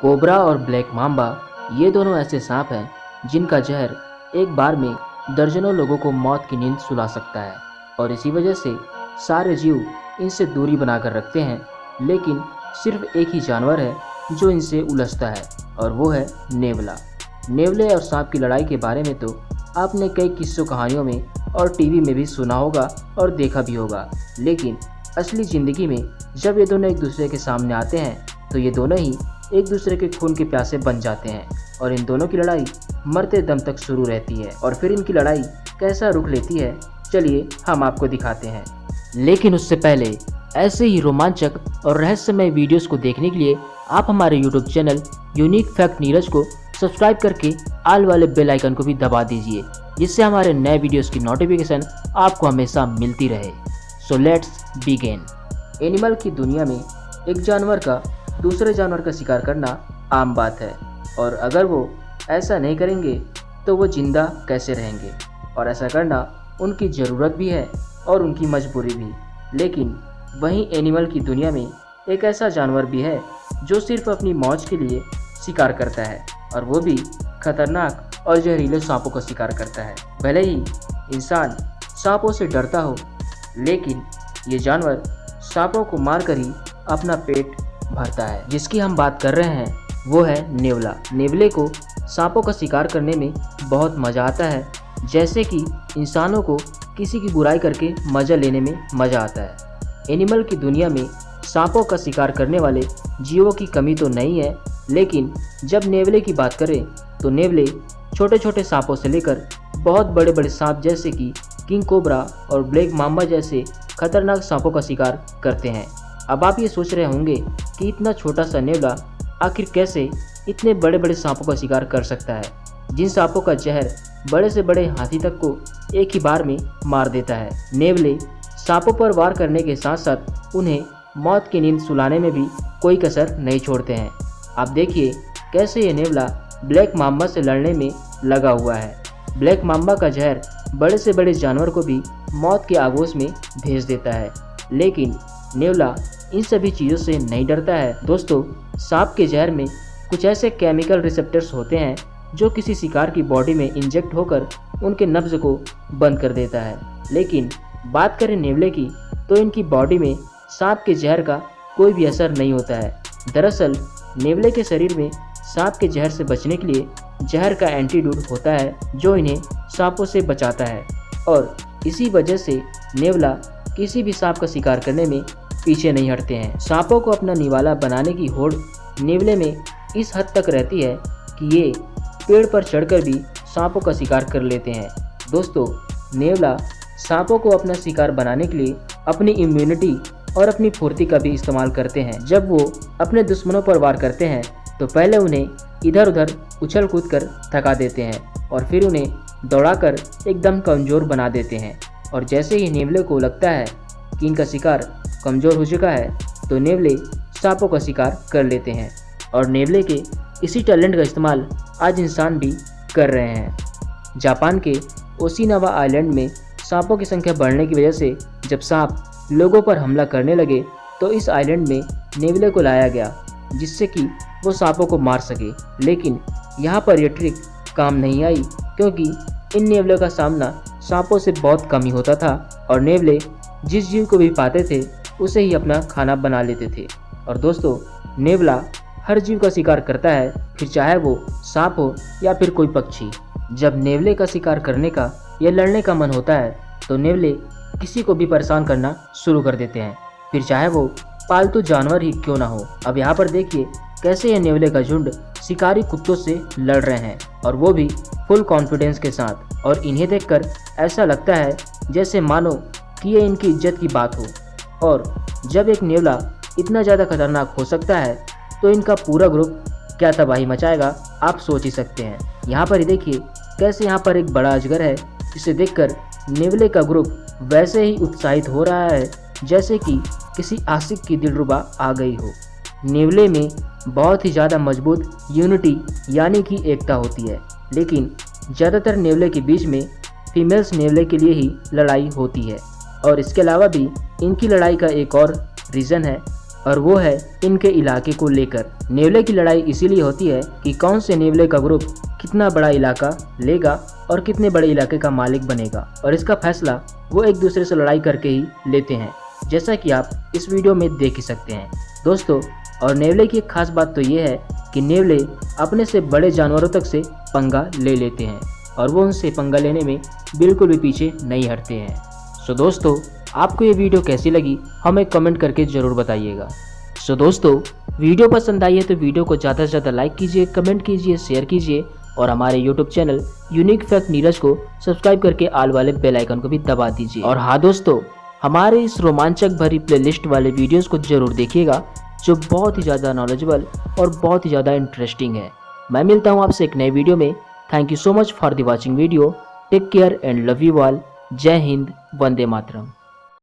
Cobra और black mamba ये दोनों ऐसे सांप हैं जिनका जहर एक बार में दर्जनों लोगों को मौत की नींद सुला सकता है और इसी वजह से सारे जीव इनसे दूरी बनाकर रखते हैं। लेकिन सिर्फ एक ही जानवर है जो इनसे उलझता है और वो है नेवला। नेवले और सांप की लड़ाई के बारे में तो आपने कई किस्सों कहानियों में और टीवी में भी सुना होगा और देखा भी होगा, लेकिन असली ज़िंदगी में जब ये दोनों एक दूसरे के सामने आते हैं तो ये दोनों ही एक दूसरे के खून के प्यासे बन जाते हैं और इन दोनों की लड़ाई मरते दम तक शुरू रहती है। और फिर इनकी लड़ाई कैसा रुख लेती है, चलिए हम आपको दिखाते हैं। लेकिन उससे पहले ऐसे ही रोमांचक और रहस्यमय वीडियोस को देखने के लिए आप हमारे YouTube channel unique fact Neeraj को सब्सक्राइब करके आल वाले बेल आइकन को भी दबा दीजिए, जिससे हमारे नए वीडियोस की नोटिफिकेशन आपको हमेशा मिलती रहे। So let's begin. एनिमल की दुनिया में एक जानवर का दूसरे जानवर का शिकार करना आम बात है, और अगर वो ऐसा नहीं करेंगे तो वो जिंदा कैसे रहेंगे, और ऐसा करना उनकी ज़रूरत भी है और उनकी मजबूरी भी। लेकिन वहीं एनिमल की दुनिया में एक ऐसा जानवर भी है जो सिर्फ अपनी मौज के लिए शिकार करता है, और वो भी खतरनाक और जहरीले सांपों का शिकार करता है। भले ही इंसान सांपों से डरता हो, लेकिन ये जानवर सांपों को मारकर ही अपना पेट भरता है। जिसकी हम बात कर रहे हैं वो है नेवला। नेवले को सांपों का शिकार करने में बहुत मज़ा आता है, जैसे कि इंसानों को किसी की बुराई करके मज़ा लेने में मज़ा आता है। एनिमल की दुनिया में सांपों का शिकार करने वाले जीवों की कमी तो नहीं है, लेकिन जब नेवले की बात करें तो नेवले छोटे छोटे सांपों से लेकर बहुत बड़े बड़े सांप जैसे कि किंग कोबरा और ब्लैक माम्बा जैसे खतरनाक सांपों का शिकार करते हैं। अब आप ये सोच रहे होंगे कि इतना छोटा सा नेवला आखिर कैसे इतने बड़े बड़े सांपों का शिकार कर सकता है, जिन सांपों का जहर बड़े से बड़े हाथी तक को एक ही बार में मार देता है। नेवले सांपों पर वार करने के साथ साथ उन्हें मौत की नींद सुलाने में भी कोई कसर नहीं छोड़ते हैं। आप देखिए कैसे ये नेवला ब्लैक माम्बा से लड़ने में लगा हुआ है। ब्लैक माम्बा का जहर बड़े से बड़े जानवर को भी मौत के आगोश में भेज देता है, लेकिन नेवला इन सभी चीज़ों से नहीं डरता है। दोस्तों, सांप के जहर में कुछ ऐसे केमिकल रिसेप्टर्स होते हैं जो किसी शिकार की बॉडी में इंजेक्ट होकर उनके नब्ज को बंद कर देता है। लेकिन बात करें नेवले की, तो इनकी बॉडी में सांप के जहर का कोई भी असर नहीं होता है। दरअसल नेवले के शरीर में सांप के जहर से बचने के लिए जहर का एंटीडोट होता है जो इन्हें सांपों से बचाता है, और इसी वजह से नेवला किसी भी सांप का शिकार करने में पीछे नहीं हटते हैं। सांपों को अपना निवाला बनाने की होड़ नेवले में इस हद तक रहती है कि ये पेड़ पर चढ़कर भी सांपों का शिकार कर लेते हैं। दोस्तों, नेवला सांपों को अपना शिकार बनाने के लिए अपनी इम्यूनिटी और अपनी फुर्ती का भी इस्तेमाल करते हैं। जब वो अपने दुश्मनों पर वार करते हैं तो पहले उन्हें इधर उधर उछल कूद कर थका देते हैं और फिर उन्हें दौड़ाकर एकदम कमज़ोर बना देते हैं। और जैसे ही नेवले को लगता है कि इनका शिकार कमज़ोर हो चुका है तो नेवले सांपों का शिकार कर लेते हैं, और नेवले के इसी टैलेंट का इस्तेमाल आज इंसान भी कर रहे हैं। जापान के ओकिनावा आइलैंड में सांपों की संख्या बढ़ने की वजह से जब सांप लोगों पर हमला करने लगे तो इस आइलैंड में नेवले को लाया गया, जिससे कि वो सांपों को मार सके। लेकिन यहाँ पर यह ट्रिक काम नहीं आई, क्योंकि इन नेवले का सामना सांपों से बहुत कम ही होता था, और नेवले जिस जीव को भी पाते थे उसे ही अपना खाना बना लेते थे। और दोस्तों, नेवला हर जीव का शिकार करता है, फिर चाहे वो सांप हो या फिर कोई पक्षी। जब नेवले का शिकार करने का या लड़ने का मन होता है तो नेवले किसी को भी परेशान करना शुरू कर देते हैं, फिर चाहे वो पालतू जानवर ही क्यों ना हो। अब यहाँ पर देखिए कैसे ये नेवले का झुंड शिकारी कुत्तों से लड़ रहे हैं, और वो भी फुल कॉन्फिडेंस के साथ। और इन्हें देखकर ऐसा लगता है जैसे मानो कि ये इनकी इज्जत की बात हो। और जब एक नेवला इतना ज़्यादा खतरनाक हो सकता है तो इनका पूरा ग्रुप क्या तबाही मचाएगा, आप सोच ही सकते हैं। यहाँ पर ही देखिए कैसे यहाँ पर एक बड़ा अजगर है, जिसे देखकर नेवले का ग्रुप वैसे ही उत्साहित हो रहा है जैसे कि किसी आशिक की दिलरुबा आ गई हो। नेवले में बहुत ही ज़्यादा मजबूत यूनिटी यानी कि एकता होती है, लेकिन ज़्यादातर नेवले के बीच में फीमेल्स नेवले के लिए ही लड़ाई होती है। और इसके अलावा भी इनकी लड़ाई का एक और रीज़न है और वो है इनके इलाके को लेकर। नेवले की लड़ाई इसीलिए होती है कि कौन से नेवले का ग्रुप कितना बड़ा इलाका लेगा और कितने बड़े इलाके का मालिक बनेगा, और इसका फैसला वो एक दूसरे से लड़ाई करके ही लेते हैं, जैसा कि आप इस वीडियो में देख ही सकते हैं दोस्तों। और नेवले की एक खास बात तो ये है कि नेवले अपने से बड़े जानवरों तक से पंगा ले लेते हैं और वो उनसे पंगा लेने में बिल्कुल भी पीछे नहीं हटते हैं। सो दोस्तों, आपको ये वीडियो कैसी लगी हमें कमेंट करके ज़रूर बताइएगा। सो दोस्तों, वीडियो पसंद आई है तो वीडियो को ज़्यादा से ज़्यादा लाइक कीजिए, कमेंट कीजिए, शेयर कीजिए और हमारे YouTube channel unique fact Neeraj को सब्सक्राइब करके आल वाले बेल आइकन को भी दबा दीजिए। और हाँ दोस्तों, हमारे इस रोमांचक भरी प्लेलिस्ट वाले वीडियोस को जरूर देखिएगा जो बहुत ही ज़्यादा नॉलेजेबल और बहुत ही ज़्यादा इंटरेस्टिंग है। मैं मिलता हूँ आपसे एक नए वीडियो में। Thank you so much for the watching video. Take care and love you all. जय हिंद, वंदे मातरम।